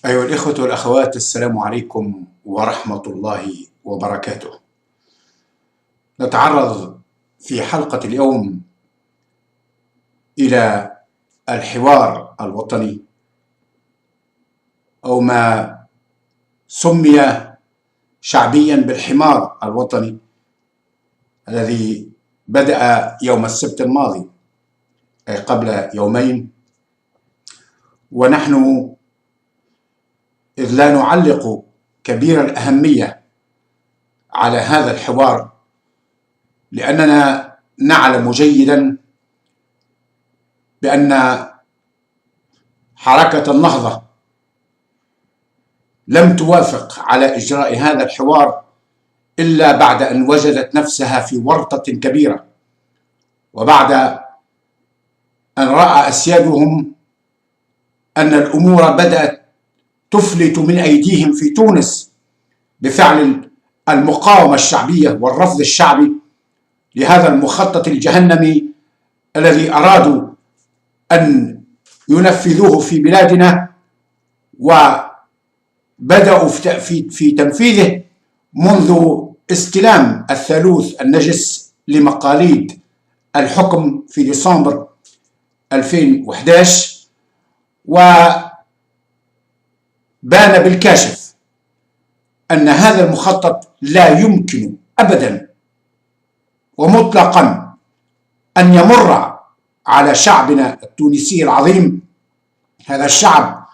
أيها الإخوة والأخوات، السلام عليكم ورحمة الله وبركاته. نتعرض في حلقة اليوم إلى الحوار الوطني، أو ما سمي شعبيا بالحمار الوطني، الذي بدأ يوم السبت الماضي، أي قبل يومين. ونحن إذ لا نعلق كبير الأهمية على هذا الحوار، لأننا نعلم جيدا بأن حركة النهضة لم توافق على إجراء هذا الحوار إلا بعد أن وجدت نفسها في ورطة كبيرة، وبعد أن رأى أسيادهم أن الأمور بدأت تفلت من أيديهم في تونس بفعل المقاومة الشعبية والرفض الشعبي لهذا المخطط الجهنمي الذي أرادوا أن ينفذوه في بلادنا، وبدأوا في تنفيذه منذ استلام الثالوث النجس لمقاليد الحكم في ديسمبر 2011. وبان بالكاشف أن هذا المخطط لا يمكن أبدا ومطلقا أن يمر على شعبنا التونسي العظيم، هذا الشعب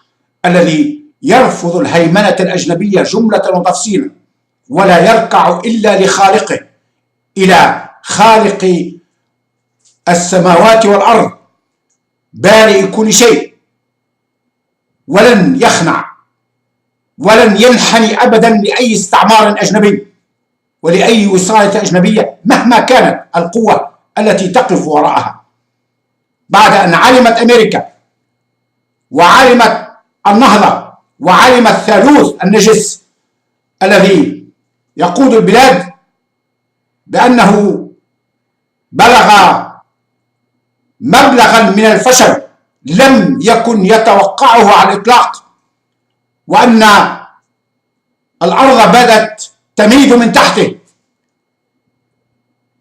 الذي يرفض الهيمنة الأجنبية جملة وتفصيلا، ولا يركع إلا لخالقه، إلى خالق السماوات والأرض بارئ كل شيء، ولن يخنع ولن ينحني أبدا لأي استعمار أجنبي ولأي وصاية أجنبية مهما كانت القوة التي تقف وراءها. بعد أن علمت أمريكا وعلمت النهضة وعلم الثالوث النجس الذي يقود البلاد بأنه بلغ مبلغا من الفشل لم يكن يتوقعه على الإطلاق، وأن الأرض بدأت تميد من تحته،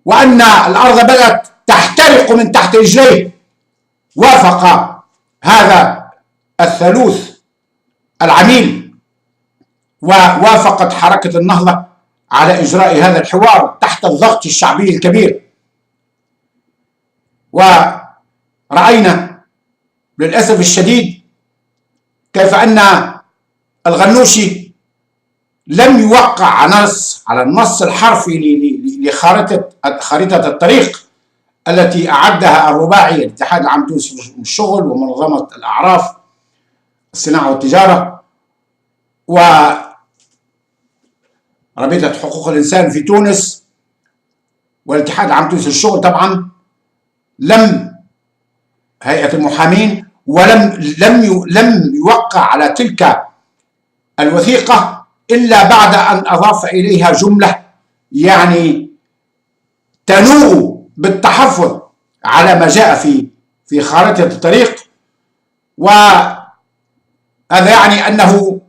وأن الأرض بدأت تحترق من تحت رجليه، وافق هذا الثالوث العميل ووافقت حركة النهضة على إجراء هذا الحوار تحت الضغط الشعبي الكبير. ورأينا للأسف الشديد كيف أن الغنوشي لم يوقع على النص الحرفي لخارطة الطريق التي أعدها الرباعي الاتحاد العام التونسي للشغل ومنظمة الأعراف الصناعة والتجارة ورابطة حقوق الإنسان في تونس والاتحاد العام التونسي للشغل، طبعا لم هيئة المحامين، لم يوقع على تلك الوثيقة إلا بعد أن أضاف إليها جملة يعني تنوء بالتحفظ على ما جاء في خارطة الطريق، وهذا يعني أنه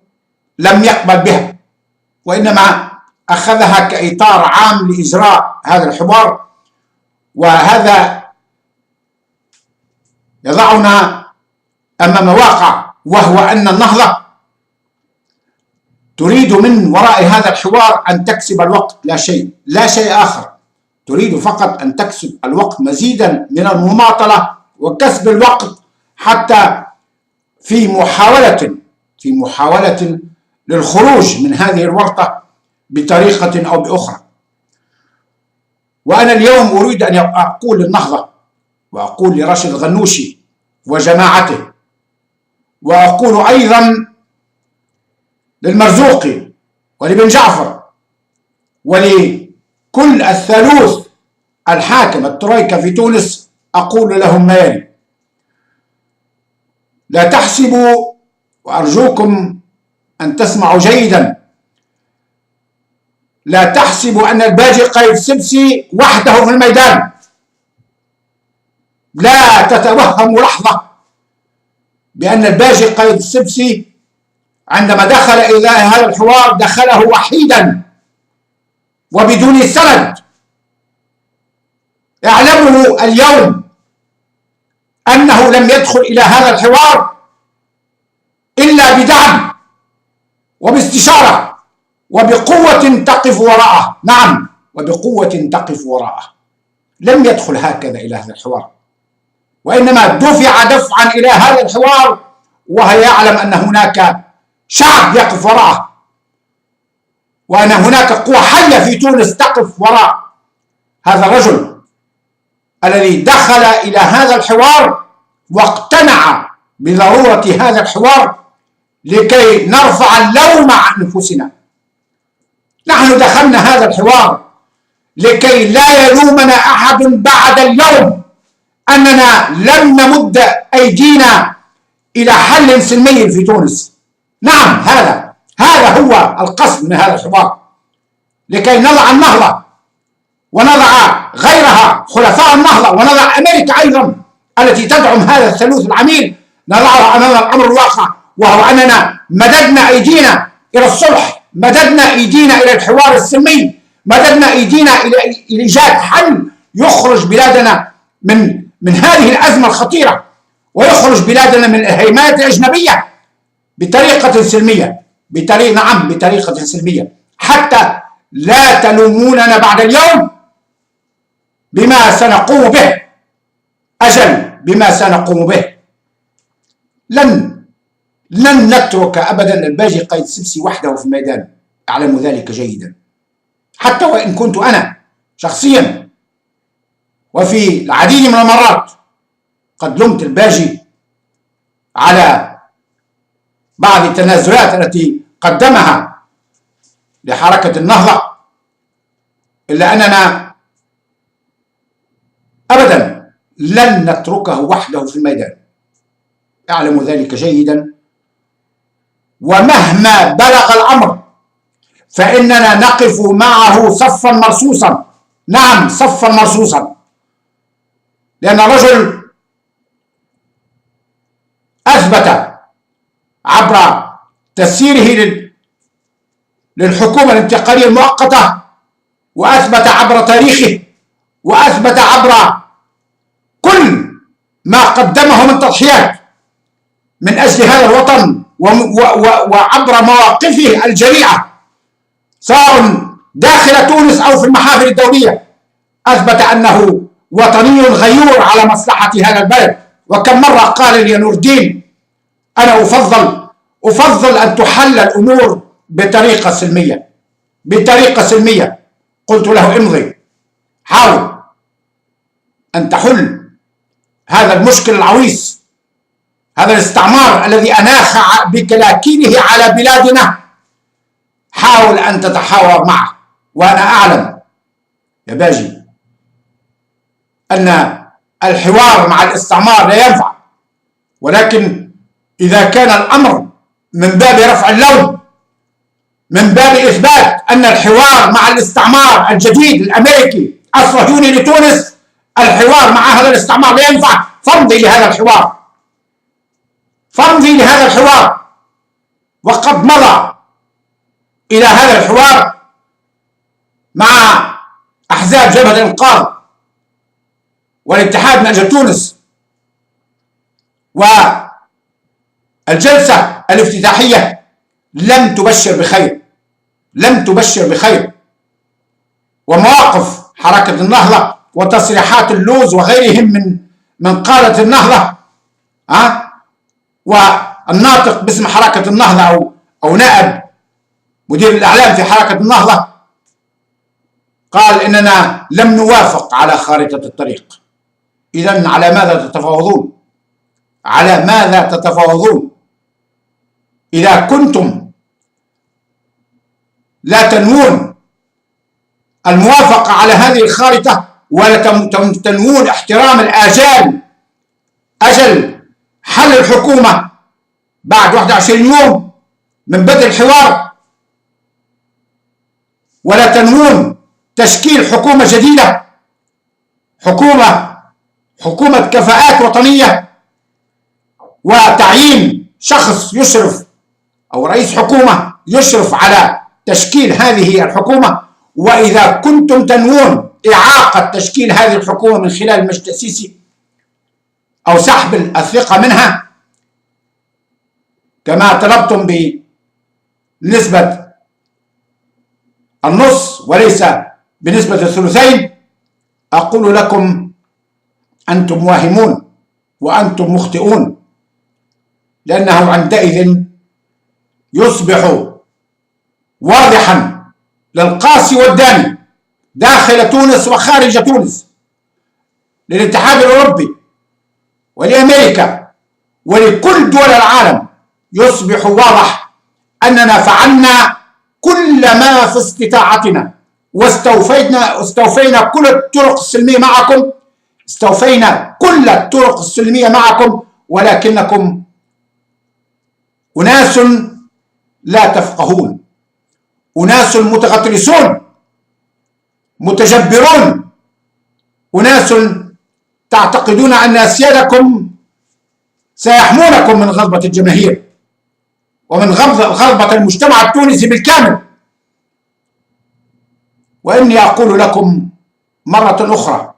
لم يقبل بها، وإنما أخذها كإطار عام لإجراء هذا الحوار. وهذا يضعنا أمام واقع، وهو أن النهضة تريد من وراء هذا الحوار أن تكسب الوقت، لا شيء آخر، تريد فقط أن تكسب الوقت، مزيدا من المماطلة وكسب الوقت، حتى في محاولة للخروج من هذه الورطة بطريقة أو بأخرى. وأنا اليوم أريد أن أقول للنهضة، وأقول لراشد الغنوشي وجماعته، وأقول أيضا للمرزوقي ولبن جعفر ولكل الثالوث الحاكم الترويكا في تونس، أقول لهم ما يلي: لا تحسبوا، وأرجوكم أن تسمعوا جيدا، لا تحسبوا أن الباجي قايد سبسي وحده في الميدان. لا تتوهموا لحظة بأن الباجي قايد السبسي عندما دخل إلى هذا الحوار دخله وحيدا وبدون سند. اعلموا اليوم أنه لم يدخل إلى هذا الحوار إلا بدعم وباستشارة وبقوة تقف وراءه. نعم، وبقوة تقف وراءه. لم يدخل هكذا إلى هذا الحوار، وإنما دفع دفعا إلى هذا الحوار وهو يعلم أن هناك شعب يقف وراءه، وأن هناك قوى حية في تونس تقف وراء هذا الرجل الذي دخل إلى هذا الحوار واقتنع بضرورة هذا الحوار لكي نرفع اللوم عن أنفسنا. نحن دخلنا هذا الحوار لكي لا يلومنا أحد بعد اليوم أننا لم نمد أيدينا إلى حل سلمي في تونس. نعم، هذا هو القصد من هذا الحوار، لكي نضع النهضة ونضع غيرها حلفاء النهضة ونضع أمريكا أيضا التي تدعم هذا الثالوث العميل، نضعها أمام الأمر الواقع، وهو أننا مددنا أيدينا إلى الصلح، مددنا أيدينا إلى الحوار السلمي، مددنا أيدينا إلى إيجاد حل يخرج بلادنا من هذه الأزمة الخطيرة، ويخرج بلادنا من الهيمنة الأجنبية بطريقة سلمية، بطريقة سلمية، حتى لا تلوموننا بعد اليوم بما سنقوم به. أجل، بما سنقوم به. لن نترك أبدا الباجي قايد السبسي وحده في الميدان، أعلم ذلك جيدا، حتى وإن كنت أنا شخصيا وفي العديد من المرات قد لمت الباجي على بعض التنازلات التي قدمها لحركة النهضة، إلا أننا أبدا لن نتركه وحده في الميدان، أعلم ذلك جيدا. ومهما بلغ الأمر فإننا نقف معه صفا مرصوصا. نعم، صفا مرصوصا، لأن الرجل أثبت عبر تسييره للحكومة الانتقالية المؤقتة، وأثبت عبر تاريخه، وأثبت عبر كل ما قدمه من تضحيات من أجل هذا الوطن، وعبر مواقفه الجريئة سواء داخل تونس أو في المحافل الدولية، أثبت أنه وطني غيور على مصلحة هذا البلد. وكم مرة قال لي نور الدين: أنا أفضل أن تحل الأمور بطريقة سلمية، بطريقة سلمية. قلت له: امضي، حاول أن تحل هذا المشكل العويص، هذا الاستعمار الذي أناخ بكلاكينه على بلادنا، حاول أن تتحاور معه. وأنا أعلم يا باجي أن الحوار مع الاستعمار لا ينفع، ولكن إذا كان الأمر من باب رفع اللوم، من باب إثبات أن الحوار مع الاستعمار الجديد الأمريكي الصهيوني لتونس، الحوار مع هذا الاستعمار لا ينفع، فامضي لهذا الحوار، فامضي لهذا الحوار. وقد مضى إلى هذا الحوار مع أحزاب جبهة الإنقاذ والاتحاد من أجل تونس، والجلسة الافتتاحية لم تبشر بخير، لم تبشر بخير. ومواقف حركة النهضة وتصريحات اللوز وغيرهم من قادة النهضة، والناطق باسم حركة النهضة أو نائب مدير الإعلام في حركة النهضة، قال إننا لم نوافق على خارطة الطريق. إذن على ماذا تتفاوضون؟ على ماذا تتفاوضون إذا كنتم لا تنوون الموافقة على هذه الخارطة ولا تنوون احترام الآجال، أجل حل الحكومة بعد 21 يوم من بدء الحوار، ولا تنوون تشكيل حكومة جديدة، حكومة كفاءات وطنية، وتعيين شخص يشرف أو رئيس حكومة يشرف على تشكيل هذه الحكومة، وإذا كنتم تنوون إعاقة تشكيل هذه الحكومة من خلال المجلس التأسيسي أو سحب الثقة منها كما طلبتم بنسبة النص وليس بنسبة الثلثين، أقول لكم أنتم واهمون وأنتم مخطئون، لأنه عندئذ يصبح واضحا للقاصي والداني داخل تونس وخارج تونس، للاتحاد الأوروبي ولأمريكا ولكل دول العالم، يصبح واضح أننا فعلنا كل ما في استطاعتنا واستوفينا كل الطرق السلمية معكم، ولكنكم أناس لا تفقهون، أناس متغطرسون متجبرون، أناس تعتقدون أن أسيادكم سيحمونكم من غضبة الجماهير ومن غضبة المجتمع التونسي بالكامل. وإني أقول لكم مرة أخرى،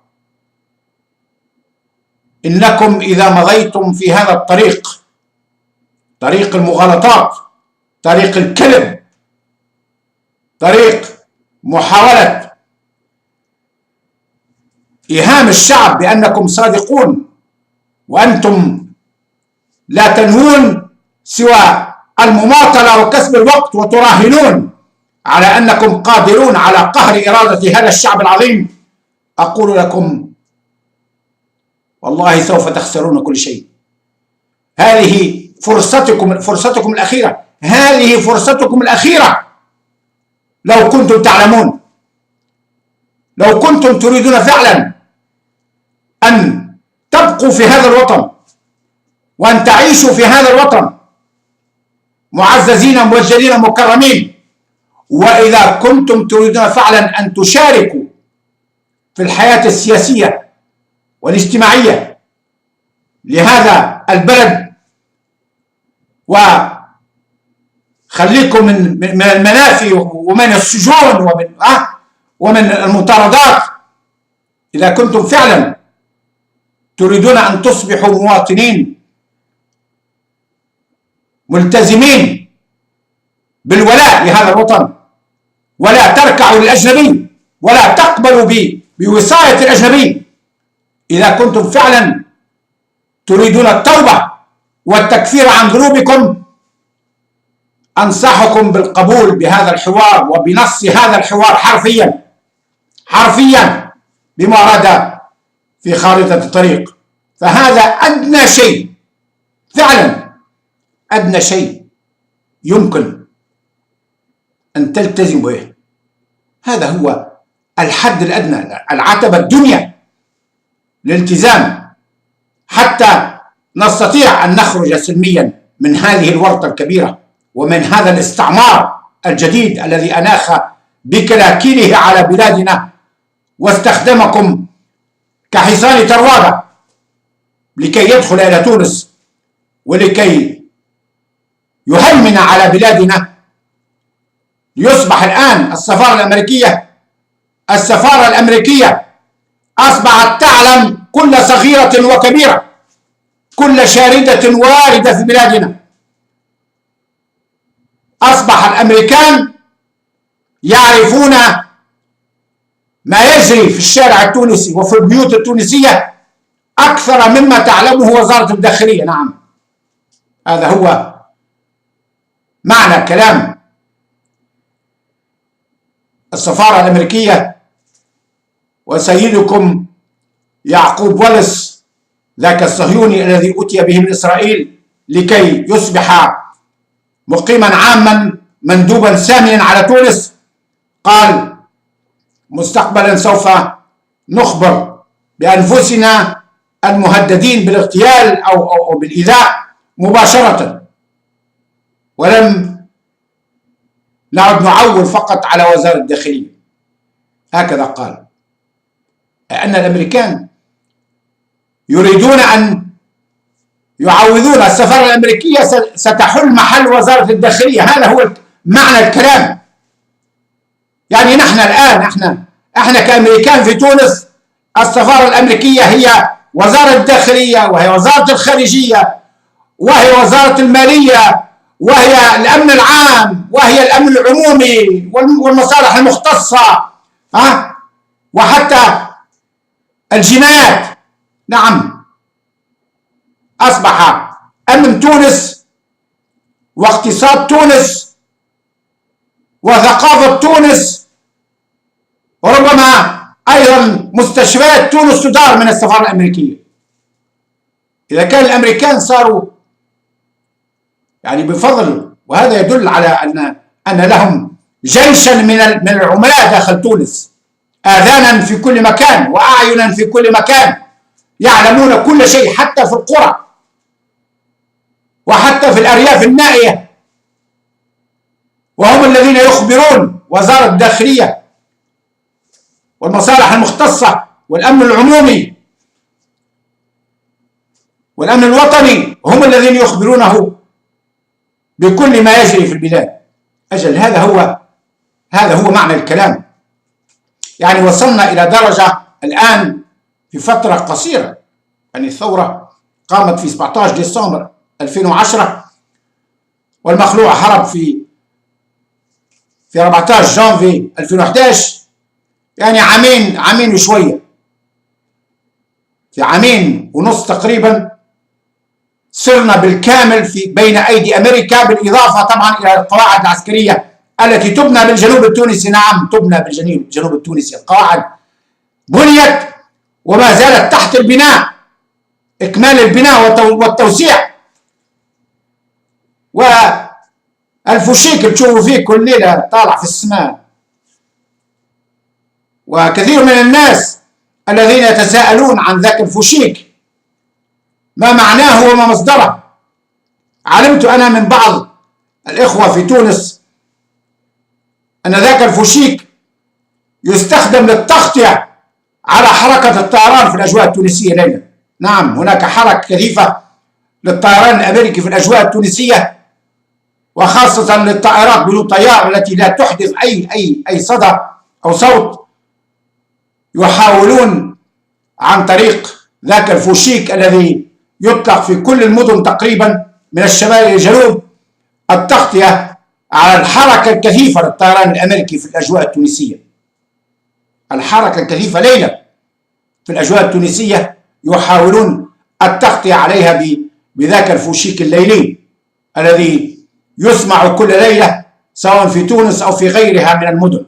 إنكم إذا مضيتم في هذا الطريق، طريق المغالطات، طريق الكذب، طريق محاولة إيهام الشعب بأنكم صادقون وأنتم لا تنوون سوى المماطلة وكسب الوقت، وتراهنون على أنكم قادرون على قهر إرادة هذا الشعب العظيم، أقول لكم والله سوف تخسرون كل شيء. هذه فرصتكم الأخيرة، هذه فرصتكم الأخيرة. لو كنتم تعلمون، لو كنتم تريدون فعلا أن تبقوا في هذا الوطن وأن تعيشوا في هذا الوطن معززين موجلين مكرمين، وإذا كنتم تريدون فعلا أن تشاركوا في الحياة السياسية والاجتماعية لهذا البلد، وخليكم من المنافي ومن السجون ومن المطاردات، إذا كنتم فعلا تريدون أن تصبحوا مواطنين ملتزمين بالولاء لهذا الوطن، ولا تركعوا للأجنبي ولا تقبلوا بوصاية الأجنبي، إذا كنتم فعلا تريدون التوبة والتكفير عن ذنوبكم، أنصحكم بالقبول بهذا الحوار وبنص هذا الحوار حرفيا بما ورد في خارطة الطريق. فهذا أدنى شيء، فعلا أدنى شيء يمكن أن تلتزم به. هذا هو الحد الأدنى، العتبة الدنيا للالتزام، حتى نستطيع أن نخرج سلميا من هذه الورطة الكبيرة ومن هذا الاستعمار الجديد الذي أناخ بكلاكيله على بلادنا واستخدمكم كحصان طروادة لكي يدخل إلى تونس ولكي يهيمن على بلادنا، ليصبح الآن السفارة الأمريكية أصبحت تعلم كل صغيرة وكبيرة، كل شاردة واردة في بلادنا. أصبح الأمريكان يعرفون ما يجري في الشارع التونسي وفي البيوت التونسية أكثر مما تعلمه وزارة الداخلية. نعم، هذا هو معنى كلام السفارة الأمريكية وسيدكم يعقوب ولس ذاك الصهيوني الذي أتي به من إسرائيل لكي يصبح مقيما عاما مندوبا ساميا على تونس. قال مستقبلا سوف نخبر بأنفسنا المهددين بالاغتيال أو بالإيذاء مباشرة، ولم نعد نعول فقط على وزارة الداخلية. هكذا قال، أن الأمريكان يريدون أن يعوضون السفارة الأمريكية ستحل محل وزارة الداخلية. هذا هو معنى الكلام. يعني نحن الآن احنا كأمريكان في تونس السفارة الأمريكية هي وزارة الداخلية، وهي وزارة الخارجية، وهي وزارة المالية، وهي الأمن العام، وهي الأمن العمومي والمصالح المختصة، وحتى الجنايات. نعم، أصبح أمن تونس واقتصاد تونس وثقافة تونس، وربما أيضا مستشفيات تونس تدار من السفارة الأمريكية. إذا كان الأمريكان صاروا يعني بفضل، وهذا يدل على أن لهم جيشا من العملاء داخل تونس، آذانا في كل مكان وأعينا في كل مكان، يعلمون كل شيء حتى في القرى وحتى في الأرياف النائية، وهم الذين يخبرون وزارة الداخلية والمصالح المختصة والأمن العمومي والأمن الوطني، هم الذين يخبرونه بكل ما يجري في البلاد. أجل هذا هو معنى الكلام. يعني وصلنا إلى درجة الآن في فترة قصيرة، يعني الثورة قامت في 17 ديسمبر 2010 والمخلوع هرب في 14 جانفي 2011، يعني عامين وشوية، في عامين ونص تقريبا صرنا بالكامل بين أيدي أمريكا، بالإضافة طبعا إلى القواعد العسكرية التي تبنى بالجنوب التونسي. نعم، تبنى بالجنوب التونسي، القواعد بنيت وما زالت تحت البناء، إكمال البناء والتوسيع. والفوشيك تشوفوا فيه كل ليلة طالع في السماء، وكثير من الناس الذين يتساءلون عن ذاك الفوشيك ما معناه وما مصدره. علمت أنا من بعض الإخوة في تونس أن ذاك الفوشيك يستخدم للتغطية على حركة الطيران في الأجواء التونسية ليلا. نعم، هناك حركة كثيفة للطيران الأمريكي في الأجواء التونسية، وخاصة للطائرات بدون طيار التي لا تحدث أي صدى أو صوت. يحاولون عن طريق ذاك الفوشيك الذي يطلق في كل المدن تقريبا من الشمال إلى الجنوب التغطية على الحركة الكثيفة للطيران الأمريكي في الأجواء التونسية. الحركة الكثيفة ليلا في الأجواء التونسية يحاولون التغطية عليها بذاك الفوشيك الليلي الذي يسمع كل ليلة سواء في تونس أو في غيرها من المدن.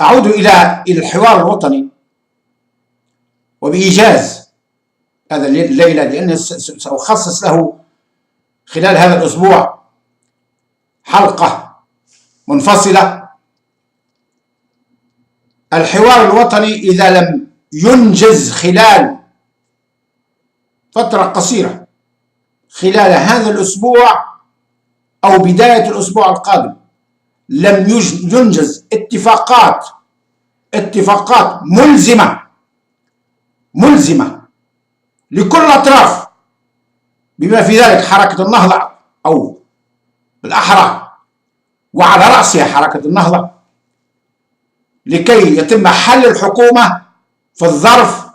أعود إلى الحوار الوطني وبإيجاز هذا الليلة، لأني سأخصص له خلال هذا الأسبوع حلقة منفصلة. الحوار الوطني إذا لم ينجز خلال فترة قصيرة، خلال هذا الأسبوع أو بداية الأسبوع القادم، لم ينجز اتفاقات ملزمة لكل الأطراف، بما في ذلك حركة النهضة، أو بالأحرى وعلى رأسها حركة النهضة، لكي يتم حل الحكومة في الظرف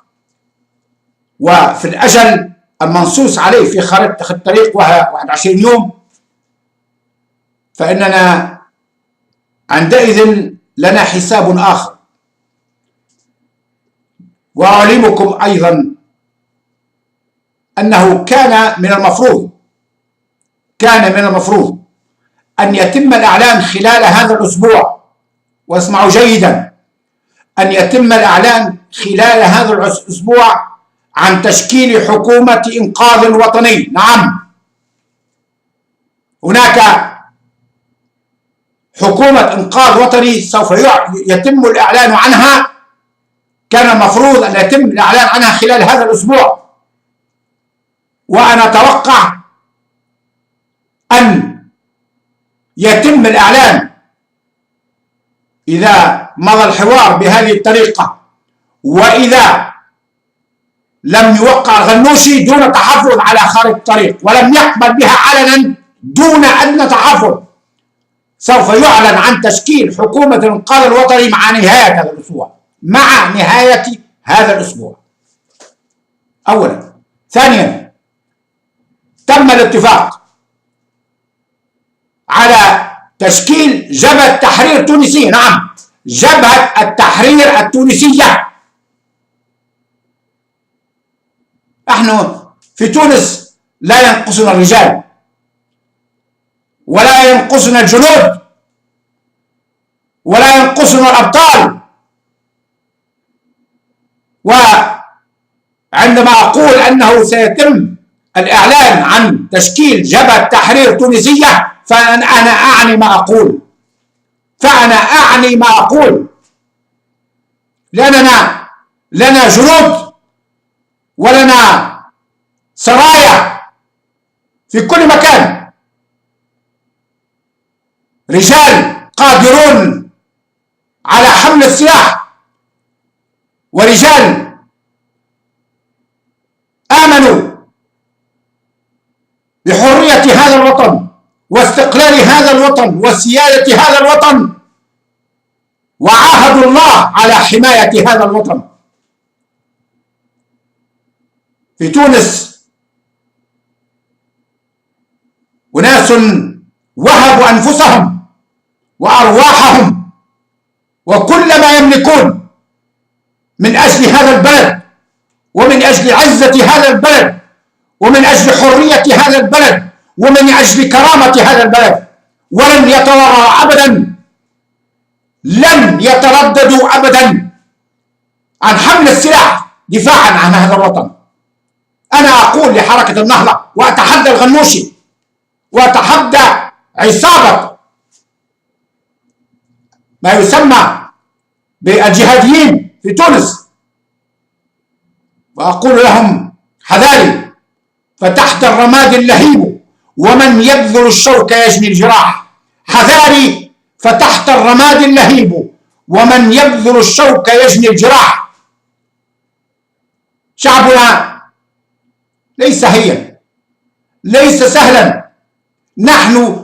وفي الأجل المنصوص عليه في خارطة الطريق، وهي 21 يوم. فإننا عندئذ لنا حساب آخر. وأعلمكم أيضا أنه كان من المفروض أن يتم الإعلان خلال هذا الأسبوع، واسمعوا جيدا، أن يتم الإعلان خلال هذا الأسبوع عن تشكيل حكومة إنقاذ وطني. نعم، هناك حكومة إنقاذ وطني سوف يتم الإعلان عنها. كان المفروض أن يتم الإعلان عنها خلال هذا الأسبوع، وأنا أتوقع أن يتم الإعلان إذا مضى الحوار بهذه الطريقة، وإذا لم يوقع الغنوشي دون تحفظ على خارطة الطريق، ولم يقبل بها علنا دون أدنى تحفظ. سوف يعلن عن تشكيل حكومة الإنقاذ الوطني مع نهاية هذا الأسبوع، مع نهاية هذا الأسبوع أولا. ثانيا، تم الاتفاق على تشكيل جبهة تحرير تونسية. نعم، جبهة التحرير التونسية. نحن في تونس لا ينقصنا الرجال ولا ينقصنا الجنود ولا ينقصنا الأبطال. وعندما أقول أنه سيتم الإعلان عن تشكيل جبهة تحرير تونسية فأنا أعني ما أقول، لأننا لنا جنود ولنا سرايا في كل مكان، رجال قادرون على حمل السلاح، ورجال آمنوا بحرية هذا الوطن واستقلال هذا الوطن وسيادة هذا الوطن، وعاهدوا الله على حماية هذا الوطن. في تونس أناس وهبوا أنفسهم وأرواحهم وكل ما يملكون من أجل هذا البلد، ومن أجل عزة هذا البلد، ومن أجل حرية هذا البلد، ومن أجل كرامة هذا البلد، ولن يتورعوا أبدا، لن يترددوا أبدا عن حمل السلاح دفاعا عن هذا الوطن. أنا أقول لحركة النهضة وأتحدى الغنوشي وأتحدى عصابة ما يسمى بالجهاديين في تونس، وأقول لهم حذاري، فتحت الرماد اللهيب ومن يبذل الشوك يجني الجراح. حذاري، فتحت الرماد اللهيب ومن يبذل الشوك يجني الجراح. شعبنا ليس هيا، ليس سهلا.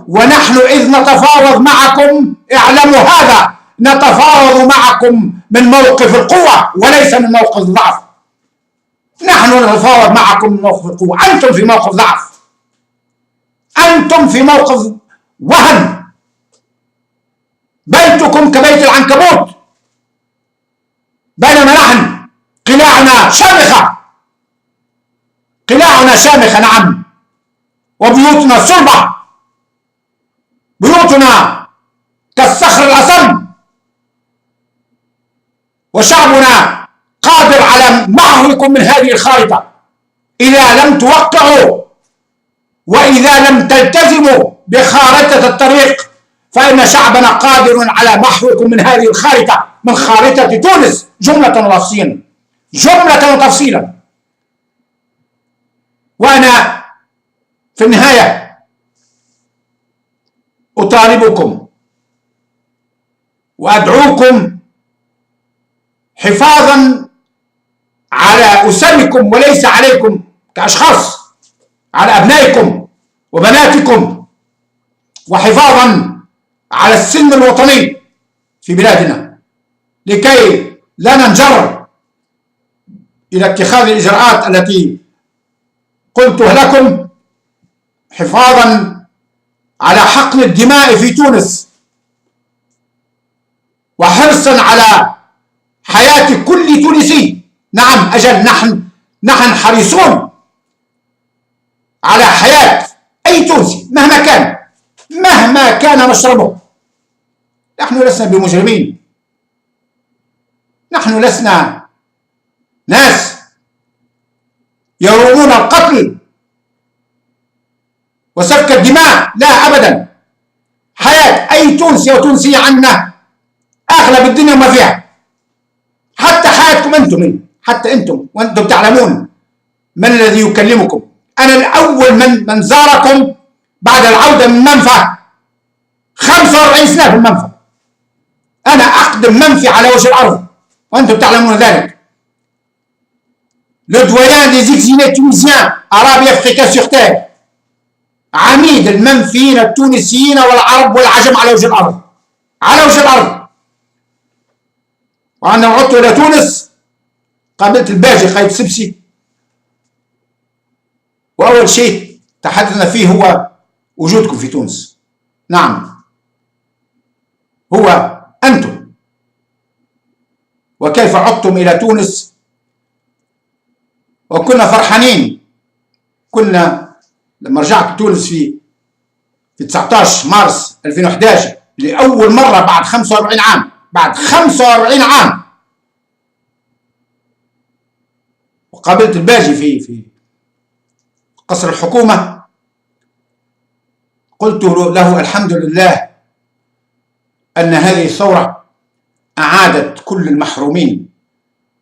ونحن إذ نتفاوض معكم اعلموا هذا، نتفاوض معكم من موقف القوة وليس من موقف الضعف. نحن نتفاوض معكم من موقف القوة، أنتم في موقف ضعف، أنتم في موقف وهن. بيتكم كبيت العنكبوت، بينما نحن قلاعنا شامخة، قلاعنا شامخة. نعم، وبيوتنا صلبة، بيوتنا كالصخر الأصم، وشعبنا قادر على محوكم من هذه الخارطة إذا لم توقعوا وإذا لم تلتزموا بخارطة الطريق، فإن شعبنا قادر على محوكم من هذه الخارطة، من خارطة تونس جملة وتفصيلا، جملة وتفصيلا. وأنا في النهاية أطالبكم وأدعوكم حفاظا على أسركم وليس عليكم كأشخاص، على أبنائكم وبناتكم، وحفاظا على السلم الوطني في بلادنا، لكي لا ننجر إلى اتخاذ الإجراءات التي قلتها لكم، حفاظا على حقن الدماء في تونس، وحرصا على حياة كل تونسي. نعم، أجل، نحن حريصون على حياة أي تونسي مهما كان مشربه. نحن لسنا بمجرمين، نحن لسنا ناس يرومون القتل وسفك الدماء، لا أبدا. حياة أي تونسي وتونسية عنا أغلب الدنيا وما فيها، حتى حياتكم أنتم، حتى أنتم وأنتم تعلمون من الذي يكلمكم. أنا الأول من زاركم بعد العودة من منفى، 45 سنة في المنفى، أنا أقدم منفي على وجه الأرض وأنتم تعلمون ذلك. le doyen des exilés tunisiens Arabes et Africains sur terre، عميد المنفيين التونسيين والعرب والعجم على وجه الأرض، على وجه الأرض. وأنا عدت إلى تونس قابلت الباجي قايد سبسي، وأول شيء تحدثنا فيه هو وجودكم في تونس. نعم، هو أنتم، وكيف عدتم إلى تونس. وكنا فرحانين. كنا لما رجعت تونس في 19 مارس 2011 لأول مرة بعد 45 عام، بعد 45 عام، وقابلت الباجي في قصر الحكومة. قلت له الحمد لله أن هذه الثورة أعادت كل المحرومين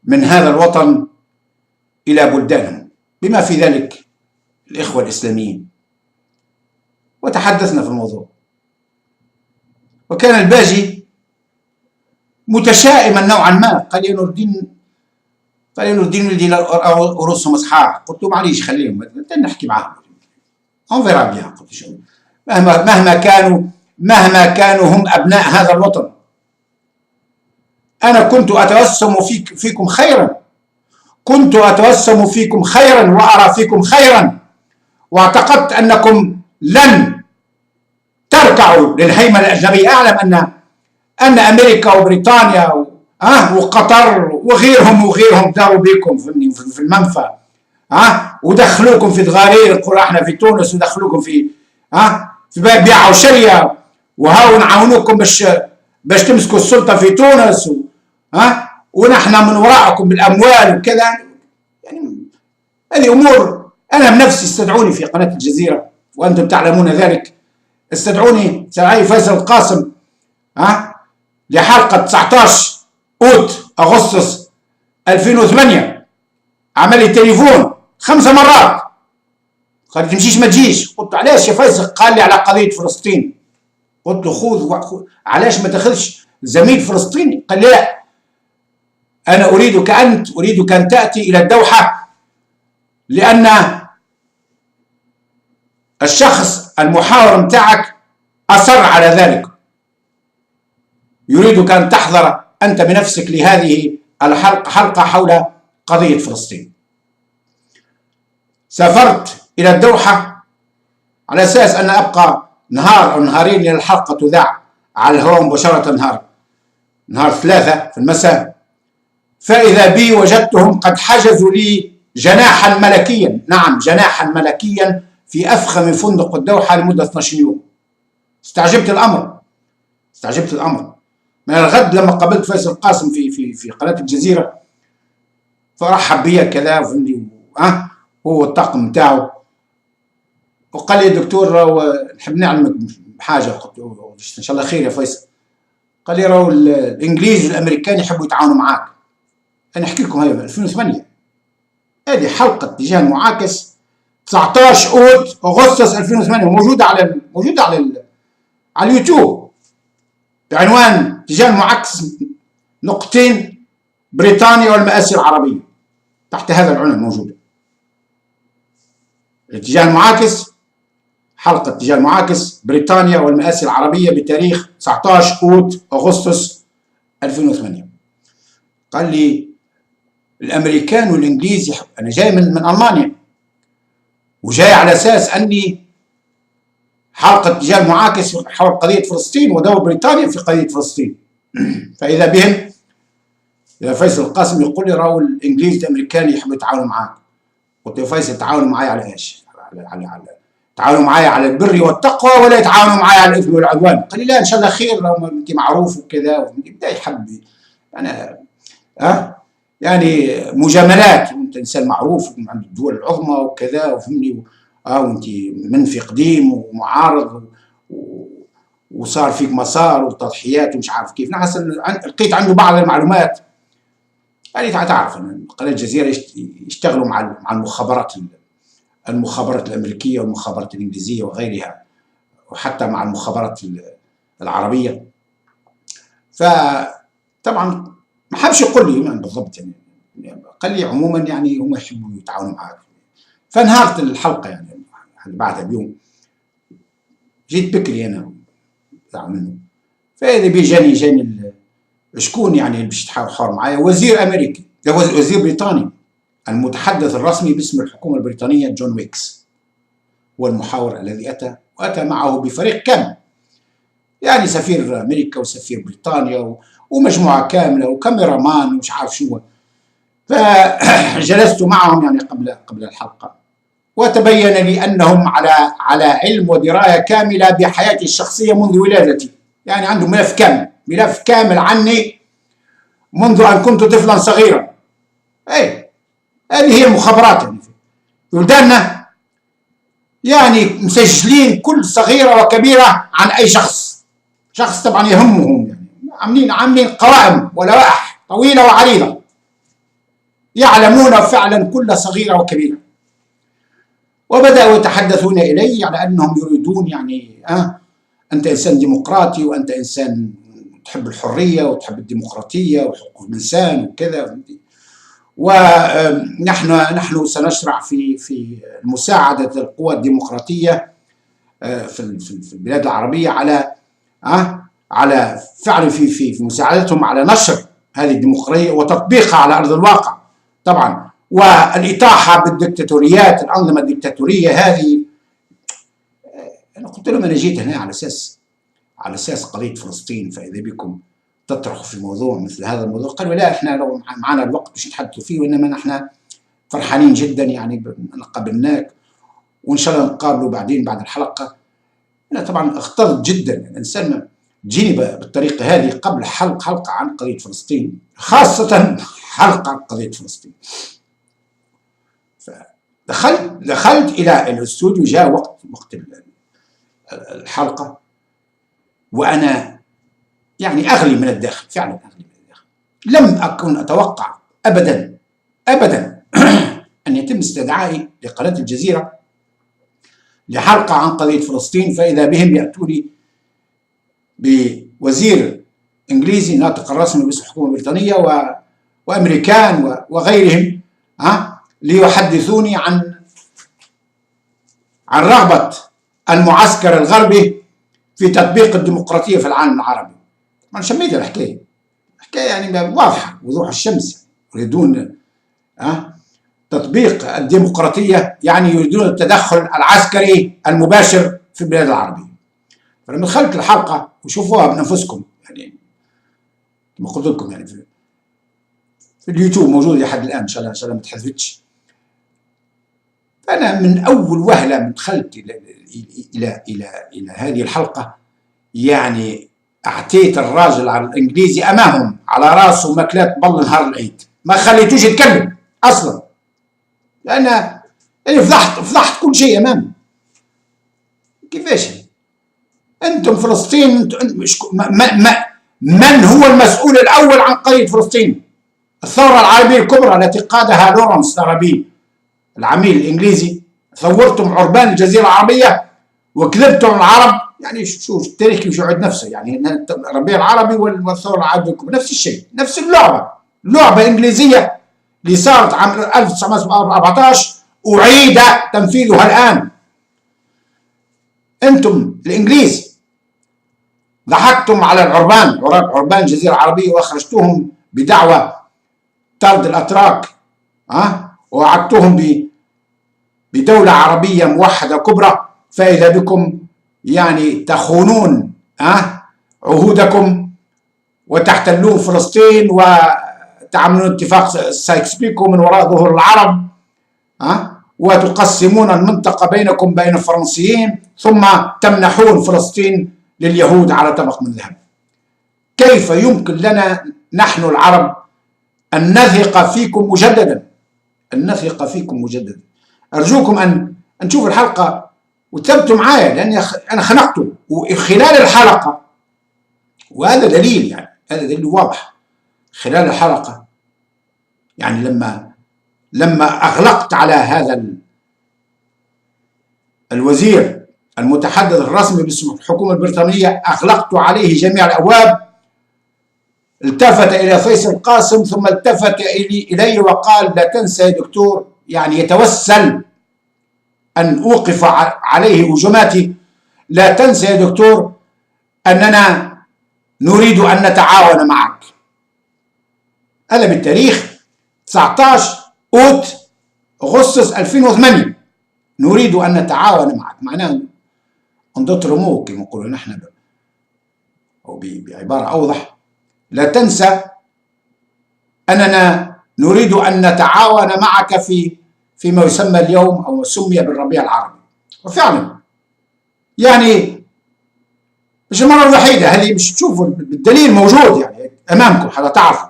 من هذا الوطن إلى بلدانهم، بما في ذلك الإخوة الإسلاميين. وتحدثنا في الموضوع. وكان الباجي متشائما نوعا ما، قال لي نور الدين ولدي رؤوسهم اصحاح. قلت له معليش خليهم نحكي معاهم، اون فيرا بيان. قلت مهما كانوا هم ابناء هذا الوطن. انا كنت اتوسم فيكم خيرا، كنت اتوسم فيكم خيرا وارى فيكم خيرا، واعتقدت انكم لن تركعوا للهيمنه الاجنبيه. اعلم ان امريكا وبريطانيا وقطر وغيرهم داروا بكم في المنفى، ودخلوكم في دغارير القرى، احنا في تونس، ودخلوكم في بيع وشريه، وهاو نعاونوكم باش تمسكوا السلطه في تونس، ونحن من وراءكم بالاموال وكذا. يعني هذه امور. انا بنفسي استدعوني في قناه الجزيره، وانتم تعلمون ذلك، استدعوني سعي فيصل القاسم لحلقه 19 اوت اغسطس 2008. عمل لي تليفون 5 مرات، قال لي تمشيش ما تجيش. قلت علاش يا فيصل؟ قال لي على قضيه فلسطين. قلت له خذ، علاش ما تاخذش زميل فلسطيني؟ قال لي لا، انا اريدك ان تاتي الى الدوحه، لان الشخص المحاور متاعك اصر على ذلك، يريدك ان تحضر انت بنفسك لهذه الحلقه حول قضيه فلسطين. سافرت الى الدوحه على اساس ان ابقى نهار او نهارين لان الحلقه تذاع على الهواء مباشره نهار 3 في المساء. فاذا بي وجدتهم قد حجزوا لي جناحا ملكيا، نعم جناحا ملكيا، في افخم فندق الدوحه لمده 12 يوم. استعجبت الامر. من الغد لما قابلت فيصل القاسم في قناه الجزيره، فرحب بيا كذا، فهمني، هو الطاقم نتاعو، وقال لي دكتور نحب نعلمك بحاجه. قلت له ان شاء الله خير يا فيصل. قال لي راهو الانجليز والامريكان يحبوا يتعاونوا معاك. انا احكي لكم هاي 2008 هذه حلقه اتجاه معاكس 19 اوت اغسطس 2008، موجوده على اليوتيوب بعنوان اتجاه معاكس نقطتين بريطانيا والمآسي العربيه. تحت هذا العنوان موجوده الاتجاه المعاكس، حلقه اتجاه المعاكس بريطانيا والمآسي العربيه بتاريخ 19 اوت اغسطس 2008. قال لي الامريكان والانجليز انا جاي من المانيا، وجاي على اساس اني حلقه اتجاه المعاكس حول قضيه فلسطين ودور بريطانيا في قضيه فلسطين. فاذا بهم يا فيصل القاسم يقول لي راهو الانجليز الامريكان يحبوا يتعاونوا معاك. قلت له فيصل تعاونوا معايا على ايش؟ تعاونوا معايا على البر والتقوى ولا يتعاونوا معايا على الاثم والعدوان؟ قال لي لا ان شاء الله خير، راهو انت معروف وكذا. بدا يحب انا يعني مجاملات، وانت انسان معروف عند الدول العظمى وكذا، وفهمني، وانت منفي قديم ومعارض وصار فيك مسار وتضحيات ومش عارف كيف. لقيت عنده بعض المعلومات. يعني تعرف ان قناه الجزيره يشتغلوا مع المخابرات الامريكيه والمخابرات الانجليزيه وغيرها، وحتى مع المخابرات العربيه. فطبعا ما حبش يقول لي بالضبط يعني قال لي عموما يعني هم يحبوا يتعاونوا معك. فانهارت الحلقه يعني بعدها بيوم، جيت بكري انا منه، فاذا بي جاني شكون يعني اللي باش يتحاور معايا؟ وزير امريكي، وزير بريطاني، المتحدث الرسمي باسم الحكومه البريطانيه جون ويكس، هو المحاور الذي واتى معه بفريق كامل، يعني سفير امريكا وسفير بريطانيا ومجموعه كامله وكاميرامان ومش عارف شو. فجلست معهم يعني قبل الحلقه، وتبين لي انهم على علم ودرايه كامله بحياتي الشخصيه منذ ولادتي، يعني عندهم ملف كامل عني منذ ان كنت طفلا صغيرا. اي هذه هي المخابرات يعني في بلداننا، يعني مسجلين كل صغيره وكبيره عن اي شخص طبعا يهمهم، يعني عاملين قوائم ولوائح طويله وعريضه، يعلمون فعلا كل صغيره وكبيره. وبداوا يتحدثون الي على انهم يريدون يعني انت انسان ديمقراطي، وانت انسان تحب الحريه وتحب الديمقراطيه وحقوق الانسان وكذا، ونحن سنشرع في مساعده القوى الديمقراطيه في البلاد العربيه على فعلا في مساعدتهم على نشر هذه الديمقراطيه وتطبيقها على ارض الواقع طبعا، والاطاحه بالدكتاتوريات، الانظمه الدكتاتوريه هذه. انا قلت لهم انا جيت هنا على اساس قضيه فلسطين، فاذا بكم تطرحوا في موضوع مثل هذا الموضوع. قالوا لا، احنا لو معنا الوقت باش نتحدثوا فيه، وانما نحن فرحانين جدا يعني قابلناك، وان شاء الله نقابلوا بعدين بعد الحلقه. انا طبعا اختلط جدا، الانسان تجيني بالطريقه هذه قبل حلقه عن قضيه فلسطين، خاصه حلقه عن قضيه فلسطين. فدخلت الى الاستوديو، جاء وقت الحلقه، وانا يعني اغلي من الداخل، فعلا اغلي من الداخل. لم اكن اتوقع ابدا ان يتم استدعائي لقناه الجزيره لحلقه عن قضيه فلسطين، فاذا بهم ياتوني بوزير انجليزي ناطق الرسمي باسم الحكومه البريطانيه وامريكان وغيرهم ليحدثوني عن رغبه المعسكر الغربي في تطبيق الديمقراطيه في العالم العربي. انا شميت الحكايه يعني واضحه وضوح الشمس، يريدون تطبيق الديمقراطيه، يعني يريدون التدخل العسكري المباشر في البلاد العربيه. فلما دخلت الحلقه وشوفوها بنفسكم، يعني كما قلت لكم يعني في اليوتيوب موجود لحد الان، ان شاء الله ما تحذفتش. فانا من اول وهله من دخلت الى هذه الحلقه، يعني اعطيت الراجل على الانجليزي امامهم على راسه ماكلات بل نهار العيد، ما خليتوش يتكلم اصلا، لان يعني فضحت كل شيء امامي. كيفاش انتم فلسطين؟ من هو المسؤول الاول عن قضيه فلسطين؟ الثوره العربيه الكبرى التي قادها لورنس لارابي العميل الانجليزي. ثورتم عربان الجزيره العربيه وكذبتم العرب، يعني شو التاريخ كيف يعيد نفسه، يعني الربيع العربي والثوره العربيه الكبرى نفس الشيء، نفس لعبه انجليزيه اللي صارت عام 1914 اعيد تنفيذها الان. انتم الانجليز ضحكتم على عربان الجزيره العربيه واخرجتوهم بدعوى طرد الاتراك، ووعدتوهم بدوله عربيه موحده كبرى، فاذا بكم يعني تخونون عهودكم وتحتلون فلسطين وتعملون اتفاق سايكس بيكو من وراء ظهور العرب، وتقسمون المنطقه بينكم بين الفرنسيين، ثم تمنحون فلسطين لليهود على طبق من ذهب. كيف يمكن لنا نحن العرب ان نثق فيكم مجددا؟ ارجوكم ان تشوفوا الحلقه وتثبتوا معايا، لاني انا خنقته. وخلال الحلقه، وهذا دليل، يعني هذا دليل واضح، خلال الحلقه يعني لما اغلقت على هذا الوزير المتحدث الرسمي باسم الحكومه البريطانيه، اغلقت عليه جميع الابواب، التفت إلى فيصل قاسم ثم التفت إلي وقال: لا تنسى يا دكتور، يعني يتوسل أن أوقف عليه هجماتي، لا تنسى يا دكتور أننا نريد أن نتعاون معك. هذا بالتاريخ 19 أوت أغسطس 2008. نريد أن نتعاون معك، معناه انضطرموك كما نقولوا نحن، أو بعبارة أوضح: لا تنسى أننا نريد أن نتعاون معك فيما يسمى اليوم أو سمي بالربيع العربي. وفعلا يعني مش المرة الوحيدة هذه، مش تشوفوا بالدليل موجود يعني أمامكم حتى تعرفوا.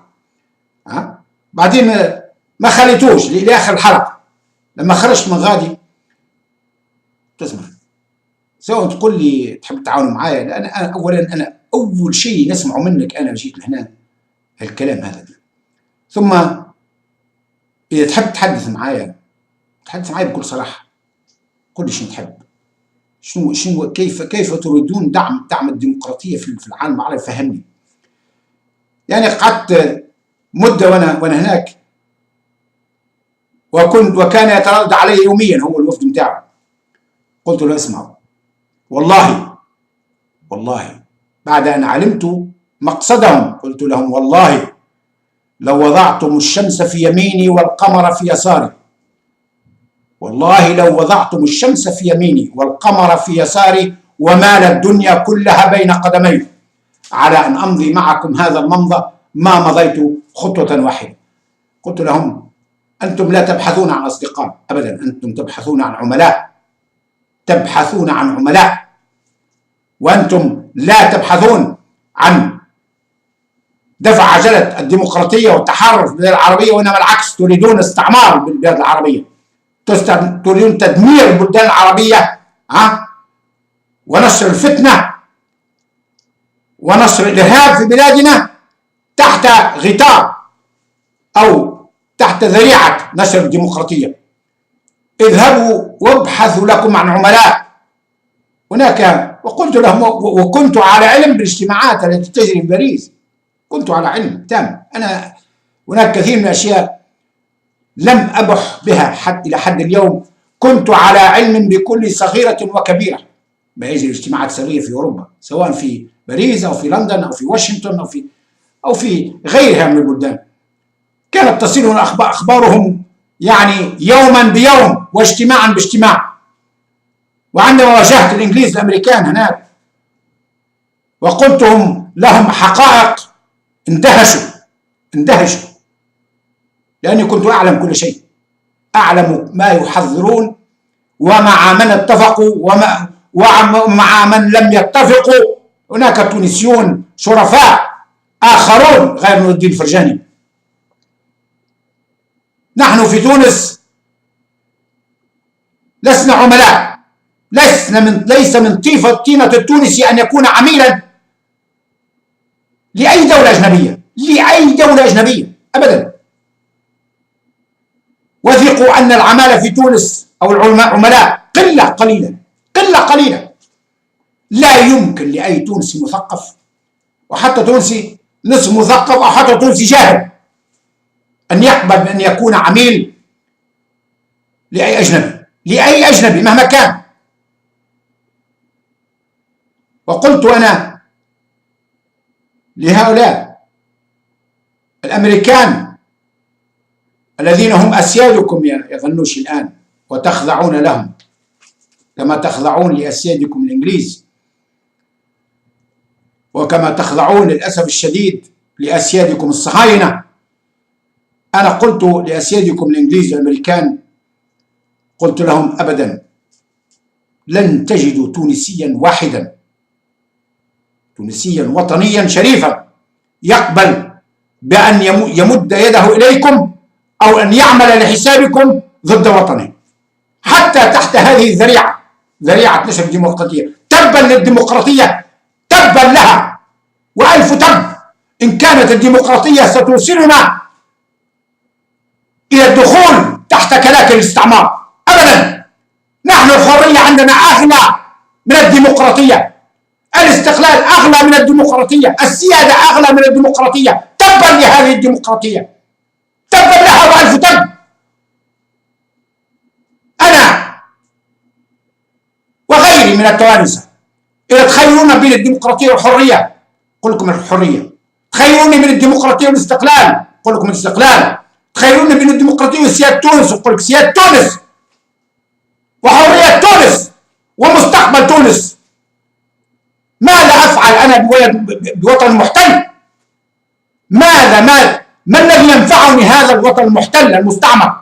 بعدين ما خليتوش لآخر الحلقة، لما خرجت من غادي تسمع سواء تقول لي تحب تتعاونوا معايا، لأن أنا أول شيء نسمعه منك أنا جيت لهنا الكلام هذا، ثم إذا تحب تحدث معايا تحدث معايا بكل صراحة، قل لي شنو تحب، شنو كيف تريدون دعم الديمقراطية في العالم العربي، فهمني. يعني قعدت مدة وأنا هناك، وكان يتردد علي يوميا هو الوفد متاعه. قلت له: اسمعوا، والله بعد أن علمت مقصدهم قلت لهم: والله لو وضعتم الشمس في يميني والقمر في يساري، والله لو وضعتم الشمس في يميني والقمر في يساري ومال الدنيا كلها بين قدمي على أن أمضي معكم هذا الممضى ما مضيت خطوة واحدة. قلت لهم: أنتم لا تبحثون عن أصدقاء أبدا، أنتم تبحثون عن عملاء، تبحثون عن عملاء، وأنتم لا تبحثون عن دفع عجلة الديمقراطية والتحرر في البلاد العربية، وإنما العكس، تريدون استعمار بالبلاد العربية، تريدون تدمير البلدان العربية، ونشر الفتنة ونشر الإرهاب في بلادنا تحت غطاء أو تحت ذريعة نشر الديمقراطية. اذهبوا وابحثوا لكم عن عملاء هناك. وقلت لهم، وكنت على علم بالاجتماعات التي تجري في باريس، كنت على علم تام. أنا هناك كثير من الأشياء لم أبح بها إلى حد اليوم، كنت على علم بكل صغيرة وكبيرة ما يجري اجتماعات سرية في أوروبا، سواء في باريس أو في لندن أو في واشنطن أو في غيرها من البلدان. كانت تصلنا أخبارهم يعني يوما بيوم واجتماعا باجتماع. وعندما واجهت الإنجليز الأمريكان هناك وقلتهم لهم حقائق اندهشوا، لأني كنت أعلم كل شيء، أعلم ما يحذرون ومع من اتفقوا ومع من لم يتفقوا. هناك تونسيون شرفاء آخرون غير نور الدين الفرجاني. نحن في تونس لسنا عملاء، ليس من طينة التونسي أن يكون عميلا لأي دولة أجنبية أبدا. وثقوا أن العمالة في تونس أو العملاء قلة قليلة. لا يمكن لأي تونسي مثقف، وحتى تونسي نصف مثقف أو حتى تونسي جاهل، أن يقبل بأن يكون عميل لأي أجنبي مهما كان. وقلت أنا لهؤلاء الأمريكان الذين هم أسيادكم يا غنوش الآن، وتخضعون لهم كما تخضعون لأسيادكم الإنجليز، وكما تخضعون للأسف الشديد لأسيادكم الصهاينة. أنا قلت لأسيادكم الإنجليز والأمريكان، قلت لهم: أبدا لن تجدوا تونسيا واحدا، تونسيا وطنيا شريفا، يقبل بأن يمد يده إليكم أو أن يعمل لحسابكم ضد وطنه، حتى تحت هذه الذريعة، ذريعة نشر الديمقراطية. تبا للديمقراطية، تبا لها وألف تب إن كانت الديمقراطية ستوصلنا إلى الدخول تحت كلاكل الاستعمار. أبدا، نحن الحرية عندنا أغلى من الديمقراطية. الاستقلال أغلى من الديمقراطية، السيادة أغلى من الديمقراطية. تبا لهذه الديمقراطية، تبا لها وألف تب. أنا وغيري من التوانسة إذا تخيرونا بين الديمقراطية والحرية أقول لكم الحرية، تخيروني بين الديمقراطية والاستقلال أقول لكم الاستقلال، تخيروني بين الديمقراطية وسيادة تونس أقول لك سيادة تونس وحرية تونس ومستقبل تونس. ماذا أفعل أنا بوطن محتل؟ ما الذي ينفعني هذا الوطن المحتل المستعمر؟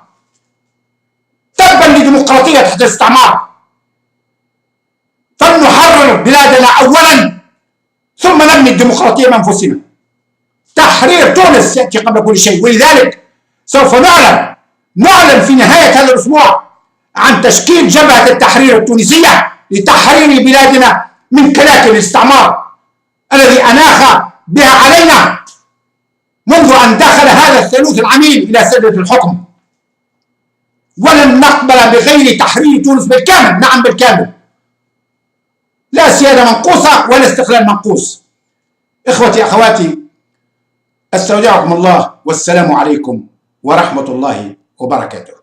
تبا لديمقراطية تحت الاستعمار. فلنحرر بلادنا أولا ثم نبني الديمقراطية من أنفسنا. تحرير تونس يأتي قبل كل شيء، ولذلك سوف نعلن في نهاية هذا الأسبوع عن تشكيل جبهة التحرير التونسية لتحرير بلادنا من كلاكل الاستعمار الذي أناخ بها علينا منذ أن دخل هذا الثالوث العميل إلى سدة الحكم. ولن نقبل بغير تحرير تونس بالكامل، نعم بالكامل، لا سيادة منقوصة ولا استقلال منقوص. إخوتي أخواتي، استودعكم الله والسلام عليكم ورحمة الله وبركاته.